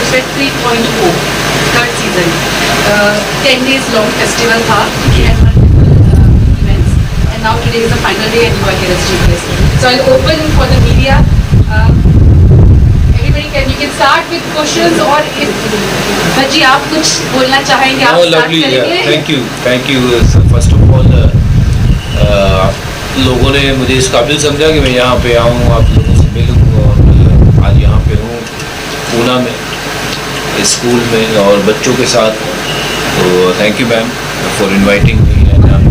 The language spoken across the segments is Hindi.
Sportsbet 3.0 third season 10 days long festival था and multiple events, and now today is the final day and you are here as chief guest. So I'll open for the media. Everybody you can start with questions, or if Bhaji आप कुछ बोलना चाहेंगे आप start lovely, करेंगे. thank you. First of all, लोगों ने मुझे इस काबिल समझा कि मैं यहाँ पे आऊँ, आप लोगों से मिलूँ, और आज यहाँ पे हूँ पूना में स्कूल में और बच्चों के साथ. तो thank you ma'am for inviting me and I am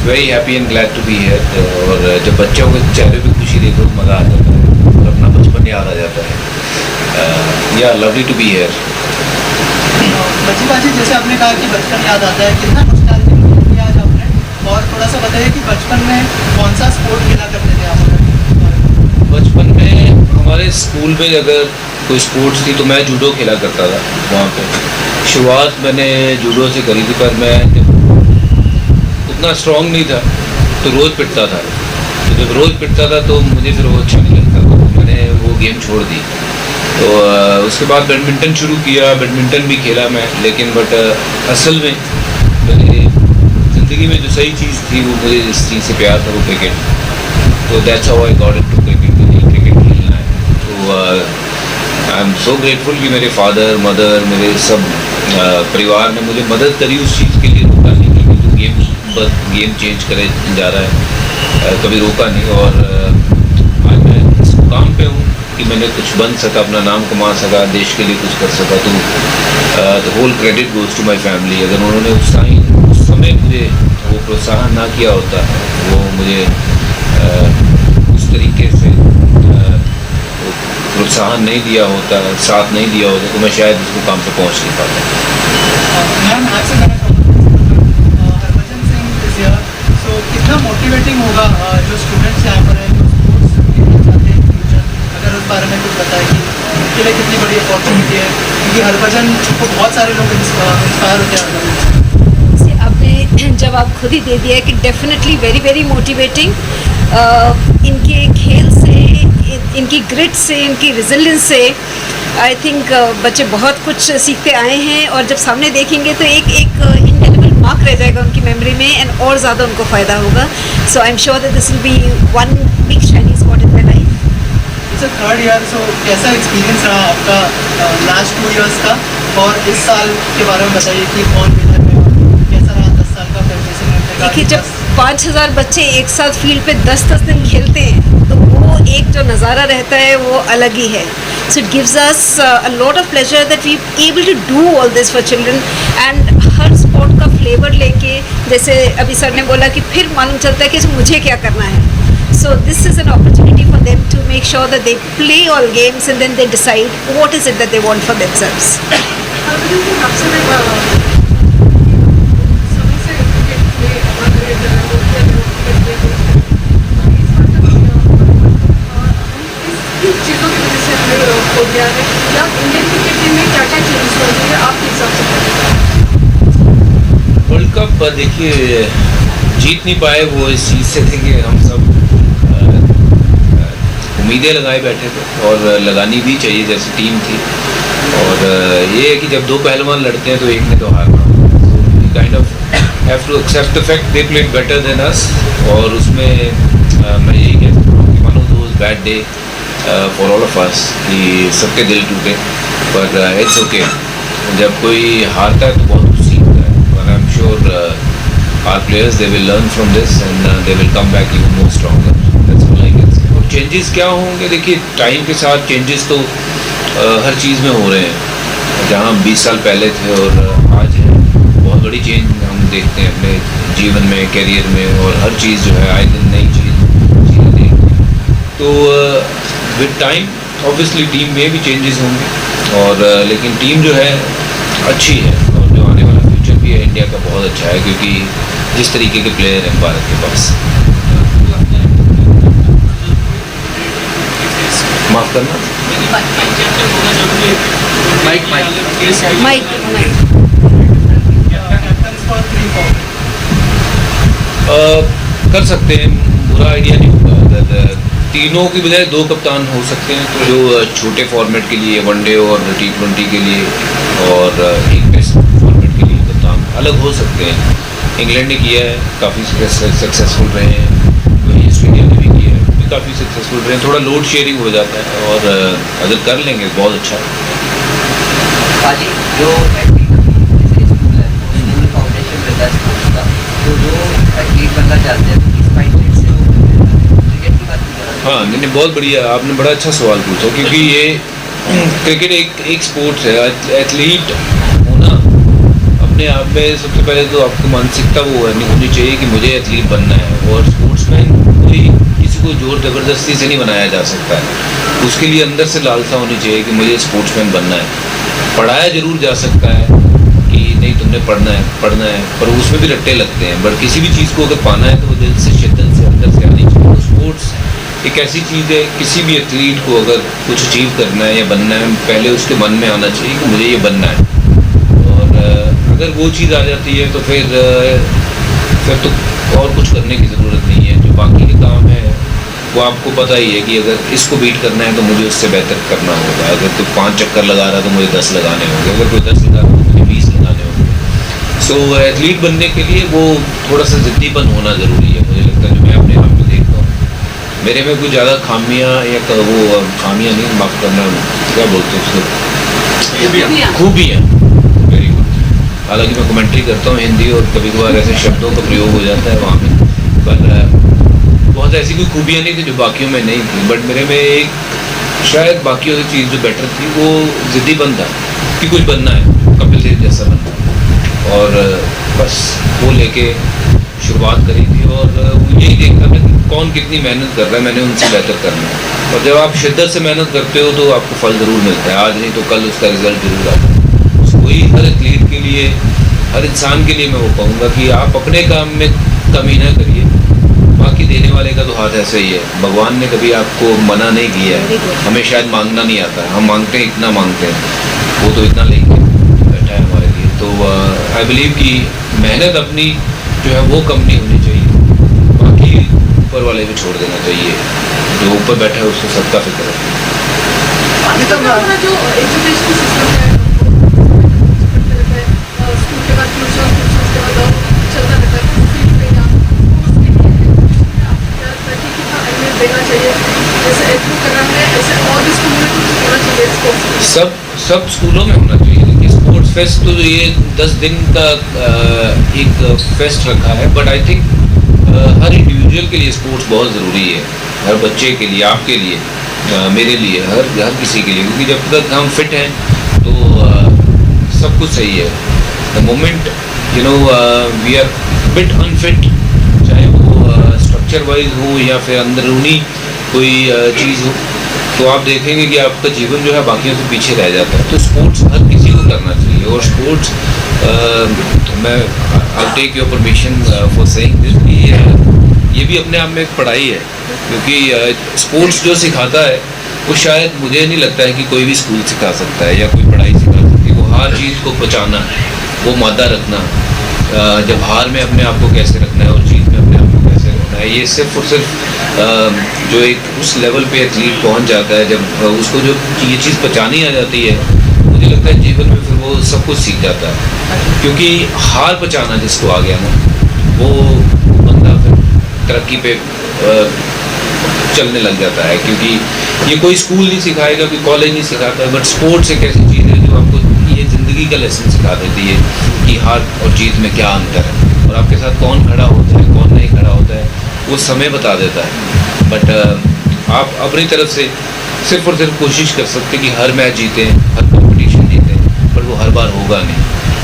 very happy and glad to be here. और जब बच्चों के चेहरे पे खुशी देखो तो मज़ा आ जाता है और अपना बचपन याद आ जाता है. या लवली टू बी हियर. बच्ची बाजी जैसे आपने कहा कि बचपन याद आता है, कितना नॉस्टैल्जिक फील किया आज आपने, और थोड़ा सा बताइए कि बचपन में कौन सा स्पोर्ट खेला करते थे आप? बचपन में हमारे स्कूल में अगर कोई स्पोर्ट्स थी तो मैं जूडो खेला करता था. वहाँ पे शुरुआत मैंने जूडो से करी थी, पर मैं उतना स्ट्रॉन्ग नहीं था तो रोज़ पिटता था. तो जब रोज़ पिटता था तो मुझे फिर वो अच्छा नहीं लगता, तो मैंने वो गेम छोड़ दी. तो उसके बाद बैडमिंटन शुरू किया. बैडमिंटन भी खेला मैं, लेकिन बट असल में मेरी ज़िंदगी में जो सही चीज़ थी वो मुझे जिस चीज़ से प्यार था वो क्रिकेट. तो that's how I got into cricket. Cricket खेलना है. तो आई एम सो ग्रेटफुल कि मेरे फादर मदर मेरे सब परिवार ने मुझे मदद करी उस चीज़ के लिए. रोका नहीं कि तू गेम चेंज करे जा रहा है, कभी रोका नहीं. और आज मैं इस मुकाम पे हूँ कि मैंने कुछ बन सका, अपना नाम कमा सका, देश के लिए कुछ कर सका. तो the whole credit goes to my family. अगर उन्होंने उस समय मुझे वो प्रोत्साहन ना किया होता, वो मुझे उस तरीके से प्रोत्साहन नहीं दिया होता, साथ नहीं दिया होता, तो मैं शायद इस मुकाम पे पहुंच नहीं पाता. मैम आपसे कहना चाहूँगा, हरभजन सिंह इज हियर, सो कितना मोटिवेटिंग होगा जो स्टूडेंट्स यहाँ पर हैं जो स्पोर्ट्स खेलना चाहते हैं फ्यूचर, अगर उस बारे में कुछ बताएं कि उनके लिए कितनी बड़ी अपॉर्चुनिटी है, क्योंकि हरभजन को बहुत सारे लोग इंस्पायर होते हैं. आपने जवाब खुद ही दे दिया है कि डेफिनेटली वेरी वेरी मोटिवेटिंग. इनके खेल से, इनकी ग्रिट से, इनकी रेजिलियंस से आई थिंक बच्चे बहुत कुछ सीखते आए हैं, और जब सामने देखेंगे तो एक इंडेलिबल मार्क रह जाएगा उनकी मेमोरी में, एंड और ज़्यादा उनको फ़ायदा होगा. So I am sure that this will be one big shining spot in my life. It's a third year, so कैसा एक्सपीरियंस रहा आपका लास्ट 2 years का, और इस साल के बारे में बताइए कि कौन विनर है और कैसा रहा 10 साल का प्रेपरेशन करने का. देखिए, जब 5000 बच्चे एक साथ फील्ड पे 10-10 दिन खेलते हैं तो वो एक जो नज़ारा रहता है वो अलग ही है. So it gives us a lot of pleasure that we able to do all this for children, and हर स्पोर्ट का फ्लेवर लेके, जैसे अभी सर ने बोला कि फिर मालूम चलता है कि मुझे क्या करना है. So this is an opportunity for them to make sure that they play all games and then they decide what is it that they want for themselves. चीज़ों की वजह से हमें हो गया है, या इंडियन क्रिकेट टीम में क्या क्या चेंजेस हो रही है आपके हिसाब से? वर्ल्ड कप देखिए जीत नहीं पाए, वो इस चीज़ से थे कि हम सब उम्मीदें लगाए बैठे थे, और लगानी भी चाहिए जैसे टीम थी. और ये है कि जब दो पहलवान लड़ते हैं तो एक ने तो हारना. So kind of have to accept the fact they played better than us. और उसमें मैं यही कहता हूँ कि one of those bad day for all of us कि सबके दिल टूटे, पर इट्स ओके. जब कोई हारता है तो बहुत कुछ सीखता है. और I am sure our players they will learn from this and they will come back even more stronger. That's all I can say. और चेंजेस क्या होंगे, देखिए टाइम के साथ चेंजेस तो हर चीज़ में हो रहे हैं. जहाँ 20 साल पहले थे और आज है, बहुत बड़ी चेंज हम देखते हैं अपने जीवन में, करियर में, और हर चीज़ जो है आए दिन नई चीज़ देखते हैं. तो विद टाइम ऑब्वियसली टीम में भी चेंजेस होंगे, और लेकिन टीम जो है अच्छी है, और जो आने वाला फ्यूचर भी है इंडिया का बहुत अच्छा है, क्योंकि जिस तरीके के प्लेयर हैं भारत के पास. माफ़ करना, माइक कर सकते हैं, बुरा आइडिया नहीं होगा. अगर तीनों की बजाय 2 कप्तान हो सकते हैं, तो जो छोटे फॉर्मेट के लिए वनडे और T20 के लिए और एक टेस्ट फॉर्मेट के लिए कप्तान अलग हो सकते हैं। इंग्लैंड ने किया है, काफ़ी सक्सेसफुल रहे हैं, वही ऑस्ट्रेलिया ने भी किया है, भी काफ़ी सक्सेसफुल रहे हैं। थोड़ा लोड शेयरिंग हो जाता है और अगर कर लेंगे बहुत अच्छा है। पाजी जो एथलीट जैसे स्कूल है स्कूल फाउंडेशन रहता है स्पोर्ट्स का, तो जो एथलीट बनना चाहते हैं तो किस माइंडसेट से वो क्रिकेट की बात की हाँ नहीं बहुत बढ़िया, आपने बड़ा अच्छा सवाल पूछा, क्योंकि ये क्रिकेट एक स्पोर्ट्स है। एथलीट होना अपने आप में सबसे पहले तो आपको मानसिकता वो होनी चाहिए कि मुझे एथलीट बनना है, और स्पोर्ट्समैन कोई किसी को जोर ज़बरदस्ती से नहीं बनाया जा सकता है। उसके लिए अंदर से लालसा होनी चाहिए कि मुझे स्पोर्ट्समैन बनना है। पढ़ाया जरूर जा सकता है कि नहीं तुमने पढ़ना है, पर उसमें भी रट्टे लगते हैं। बट किसी भी चीज़ को अगर पाना है तो वो दिल से, शिद्दत से अंदर से आनी चाहिए। तो स्पोर्ट्स एक ऐसी चीज़ है, किसी भी एथलीट को अगर कुछ अचीव करना है या बनना है, पहले उसके मन में आना चाहिए कि मुझे ये बनना है। और अगर वो चीज़ आ जाती है तो फिर तो और कुछ करने की ज़रूरत नहीं है। जो बाकी के काम है वो आपको पता ही है कि अगर इसको बीट करना है तो मुझे उससे बेहतर करना होगा। अगर कोई 5 चक्कर लगा रहा है तो मुझे 10 लगाने होंगे, अगर कोई 10 लगा रहा है तो मुझे 20 लगाने होंगे। सो एथलीट बनने के लिए वो थोड़ा सा ज़िद्दीपन होना ज़रूरी है। मुझे लगता है जो मैं अपने आप में देखता हूँ, मेरे में कोई ज़्यादा खामियाँ या वो खामियाँ नहीं, माफ़ करना, क्या बोलते हैं उसको, खूबियाँ, वेरी गुड। हालांकि मैं कमेंट्री करता हूँ हिंदी और कभी कभार ऐसे शब्दों का प्रयोग हो जाता है वहाँ पे, पर बहुत ऐसी कोई खूबियाँ नहीं थी जो बाकियों में नहीं थी। बट मेरे में एक शायद बाकियों से चीज़ जो बेटर थी वो ज़िद्दीपन था कि कुछ बनना है, कपिल देव जैसा बनना है। और बस वो लेके शुरुआत करी थी और यही देखता था कि कौन कितनी मेहनत कर रहा है, मैंने उनसे बेहतर करना है। और जब आप शिद्दत से मेहनत करते हो तो आपको फल ज़रूर मिलता है, आज नहीं तो कल उसका रिजल्ट जरूर आता है। वही हर एथलीट के लिए, हर इंसान के लिए मैं वो कहूँगा कि आप अपने काम में कमी ना करिए, बाकी देने वाले का तो हाथ ऐसा ही है। भगवान ने कभी आपको मना नहीं किया है, हमें शायद मांगना नहीं आता है, हम मांगते हैं इतना मांगते हैं, वो तो इतना लेंगे बैठा है हमारे लिए। तो आई बिलीव कि मेहनत अपनी जो है वो कम नहीं होनी चाहिए, बाकी ऊपर वाले को छोड़ देना चाहिए, जो ऊपर बैठा है उसको सबका फिक्र है। हमारा जो एजुकेशन सिस्टम है स्कूल के बाद ट्यूशन के बाद चलता रहता है, फील्ड पे या उसके लिए ताकि कितना अहमियत देना चाहिए, जैसे एथलो कर रहा है ऐसे और भी स्कूल में कुछ होना चाहिए स्पोर्ट्स। सब स्कूलों में होना चाहिए। देखिए स्पोर्ट्स फेस्ट तो ये 10 दिन का एक फेस्ट रखा है, but I think her individual के लिए स्पोर्ट्स बहुत ज़रूरी है, हर बच्चे के लिए, आपके लिए, मेरे लिए, हर किसी के लिए, क्योंकि जब तक हम फिट हैं तो सब कुछ सही है। The moment you know we are bit unfit, चाहे वो स्ट्रक्चर वाइज हो या फिर अंदरूनी कोई चीज़ हो, तो आप देखेंगे कि आपका जीवन जो है बाकियों से पीछे रह जाता है। तो स्पोर्ट्स हर किसी को करना चाहिए। और स्पोर्ट्स मैं I take your permission for saying this, ये भी अपने आप में एक पढ़ाई है, क्योंकि स्पोर्ट्स जो सिखाता है वो शायद मुझे नहीं लगता है कि कोई भी स्कूल सिखा सकता है या कोई पढ़ाई सिखा सकती है। वो हर चीज़ को पचाना, वो मादा रखना, जब हार में अपने आप को कैसे रखना है और जीत में अपने आप को कैसे रखना है, ये सिर्फ और सिर्फ जो एक उस लेवल पे एथलीट पहुंच जाता है, जब उसको जो ये चीज़ पचानी आ जाती है, मुझे लगता है जीवन में फिर वो सब कुछ सीख जाता है। क्योंकि हार पचाना जिसको आ गया ना, वो बंदा फिर तरक्की पे चलने लग जाता है। क्योंकि ये कोई स्कूल नहीं सिखाएगा, कोई कॉलेज नहीं सिखाता, बट स्पोर्ट्स एक ऐसी चीज़ है जो आपको ये ज़िंदगी का लेसन सिखा देती है कि हार और जीत में क्या अंतर है, और आपके साथ कौन खड़ा होता है कौन नहीं खड़ा होता है वो समय बता देता है। बट आप अपनी तरफ से सिर्फ और सिर्फ कोशिश कर सकते कि हर मैच जीतें, हर कंपटीशन जीतें, पर वो हर बार होगा नहीं।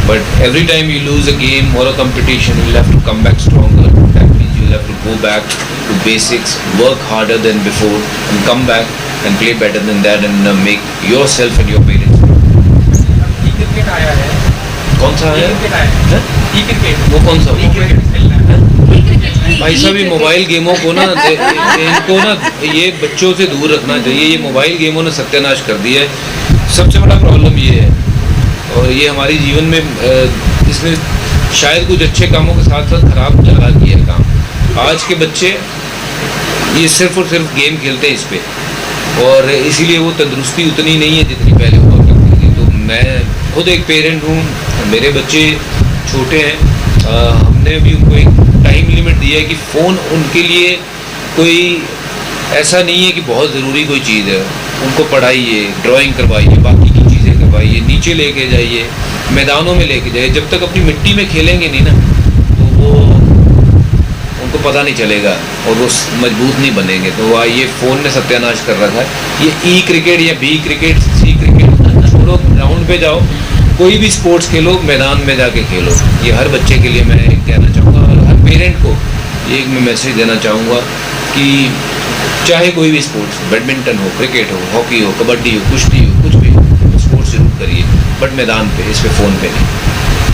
But every time you lose a game or a competition, you have to come back stronger. That means you have to go back to basics, work harder than before and come back and play better than that and make yourself and your parents. Cricket आया है, कौन सा है? क्रिकेट आया है, क्रिकेट, वो कौन सा? क्रिकेट खेलना है। भाई साहब ये मोबाइल गेमों को ना इनको ना ये बच्चों से दूर रखना चाहिए। ये मोबाइल गेमों ने सत्यानाश कर दिया है। सबसे बड़ा प्रॉब्लम ये है, और ये हमारी जीवन में इसने शायद कुछ अच्छे कामों के साथ साथ खराब ज़्यादा किया है काम। आज के बच्चे ये सिर्फ और सिर्फ गेम खेलते हैं इस पे, और इसीलिए वो तंदुरुस्ती उतनी नहीं है जितनी पहले हुआ करती थी। तो मैं खुद एक पेरेंट हूँ, मेरे बच्चे छोटे हैं, हमने भी उनको एक टाइम लिमिट दिया है कि फ़ोन उनके लिए कोई ऐसा नहीं है कि बहुत ज़रूरी कोई चीज़ है। उनको पढ़ाइए, ड्राइंग करवाइए, बाकी की चीज़ें करवाइए, नीचे लेके जाइए, मैदानों में लेके जाइए। जब तक अपनी मिट्टी में खेलेंगे नहीं ना, तो वो उनको पता नहीं चलेगा और वो मजबूत नहीं बनेंगे। तो वह ये फ़ोन ने सत्यानाश कर रखा है। ये ई क्रिकेट या बी क्रिकेट, सी क्रिकेट छोड़ो, ग्राउंड पे जाओ, कोई भी स्पोर्ट्स खेलो, मैदान में जाके खेलो। ये हर बच्चे के लिए मैं एक कहना चाहूँगा, और हर पेरेंट को एक मैं मैसेज देना चाहूँगा कि चाहे कोई भी स्पोर्ट्स, बैडमिंटन हो, क्रिकेट हो, हॉकी हो, कबड्डी हो, कुश्ती हो, कुछ भी हो, स्पोर्ट्स जरूर करिए, बट मैदान पे, इस पे फ़ोन पे नहीं।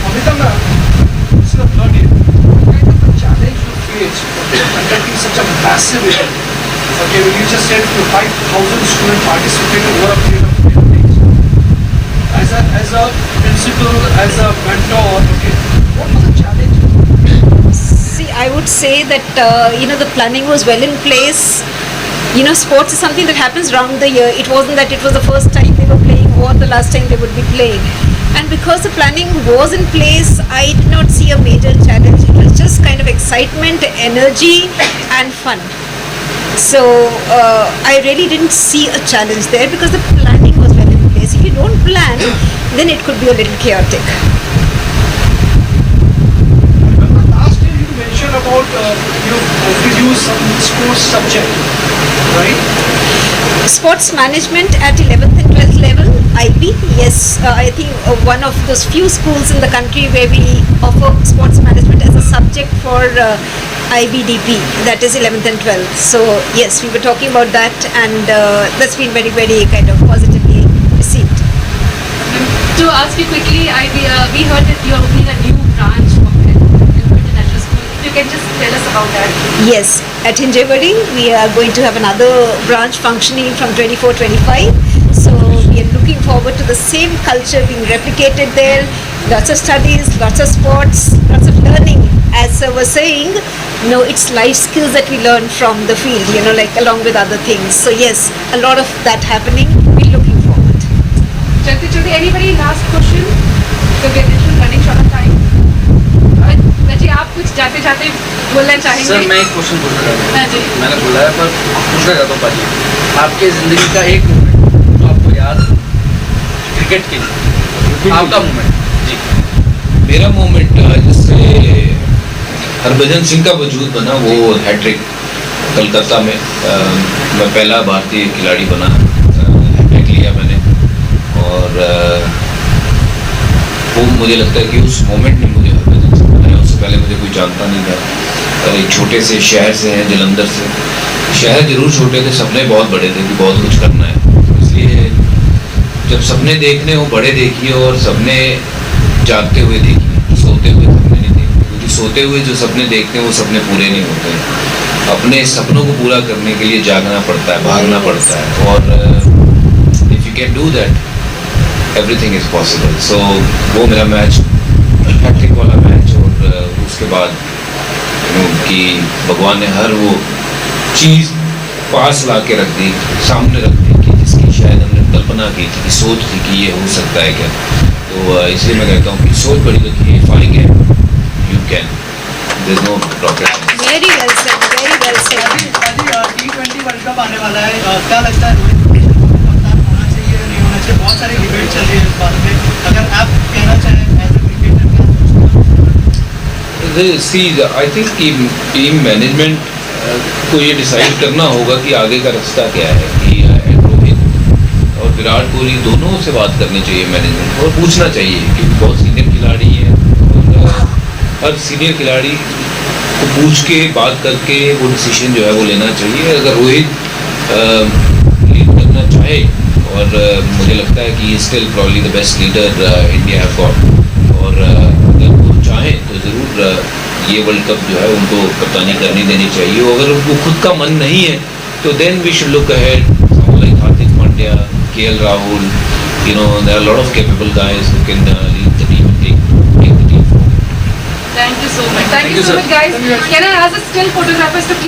Amita ma'am, this is the third year. What kind of a challenge you face conducting such a massive event? Okay, when you just said 5,000 students participated over a period of 10 days. As a principal, as a mentor, okay, what was the challenge? See, I would say that the planning was well in place. Sports is something that happens around the year. It wasn't that it was the first time they were playing or the last time they would be playing. And because the planning was in place, I did not see a major challenge. It was just kind of excitement, energy, and fun. So I really didn't see a challenge there because the planning was well in place. If you don't plan, then it could be a little chaotic. Remember last year you mentioned about you introduced some sports subject, right? Sports management at 11th and 12th level, IB, yes. I think one of those few schools in the country where we offer sports management as a subject for IBDP, that is 11th and 12th. So yes, we were talking about that, and that's been very, very kind of positively received. To ask you quickly, we heard that you are opening a new branch of International School. If you can just tell us about that. Yes, at Hinjewadi, we are going to have another branch functioning from 24-25. So we are looking forward to the same culture being replicated there. Lots of studies, lots of sports, lots of learning. As sir was saying, it's life skills that we learn from the field, like along with other things. So yes, a lot of that happening. We're looking forward. Chalte, anybody last question? So we are running short of time. जी आप कुछ जाते जाते बोलना चाहेंगे? सर मैं एक क्वेश्चन पूछना चाहता हाँ जी। हूँ, मैंने बोला है पर पूछना चाहता हूँ पाजी, आपके ज़िंदगी का एक मोमेंट जो आपको याद क्रिकेट के लिए, आपका मोमेंट जी। मेरा मोमेंट जिससे हरभजन सिंह का वजूद बना, वो हैट्रिक कलकत्ता में, मैं पहला भारतीय खिलाड़ी बना, हैट्रिक लिया मैंने। और वो मुझे लगता है कि उस मोमेंट ने मुझे हरभजन सिंह बनाया। उससे पहले मुझे कोई जानता नहीं था। एक छोटे से शहर से हैं, जलंधर से। शहर जरूर छोटे थे, सपने बहुत बड़े थे कि बहुत कुछ करना है। इसलिए जब सपने देखने हो, बड़े देखिए, और सपने जागते हुए देखिए, सोते हुए सपने नहीं देखिए, क्योंकि सोते हुए जो सपने देखते हैं वो सपने पूरे नहीं होते हैं। अपने सपनों को पूरा करने के लिए जागना पड़ता है, भागना पड़ता है, और if you can do that everything is possible. So वो मेरा मैच, हैट्रिक वाला मैच, और उसके बाद कि भगवान ने हर वो चीज़ पास ला के रख दी, सामने रख दी, कि जिसकी शायद हमने कल्पना की थी, कि सोच थी कि ये हो सकता है क्या। तो इसलिए मैं कहता हूँ कि सोच बड़ी रखिए, if I can you can, there is no rocket. Very well said, very well said. पाजी T20 वर्ल्ड कप आने वाला है, क्या लगता है रोहित कप्तान होना चाहिए या नहीं होना चाहिए? बहुत सारी डिबेट चल रही है इस बारे में, अगर आप कहना चाहें एज ए क्रिकेटर क्या सोचते सी आई थिंक टीम मैनेजमेंट को ये डिसाइड करना होगा कि आगे का रास्ता क्या है, कि रोहित और विराट कोहली दोनों से बात करनी चाहिए मैनेजमेंट, और पूछना चाहिए, क्योंकि बहुत सीनियर खिलाड़ी हैं, और हर सीनियर खिलाड़ी को पूछ के बात करके वो डिसीजन जो है वो लेना चाहिए। अगर रोहित लीड करना चाहे, और मुझे लगता है कि still probably the best leader India have got, और अगर वो चाहें तो ज़रूर ये वर्ल्ड कप जो है उनको कप्तानी करनी देनी चाहिए। अगर उनको खुद का मन नहीं है तो then we should look ahead, like Hardik Pandya, KL Rahul, there are a lot of capable guys who can lead the team and take the team forward. Thank you so much. Thank you so much, guys. Can I ask the still photographers to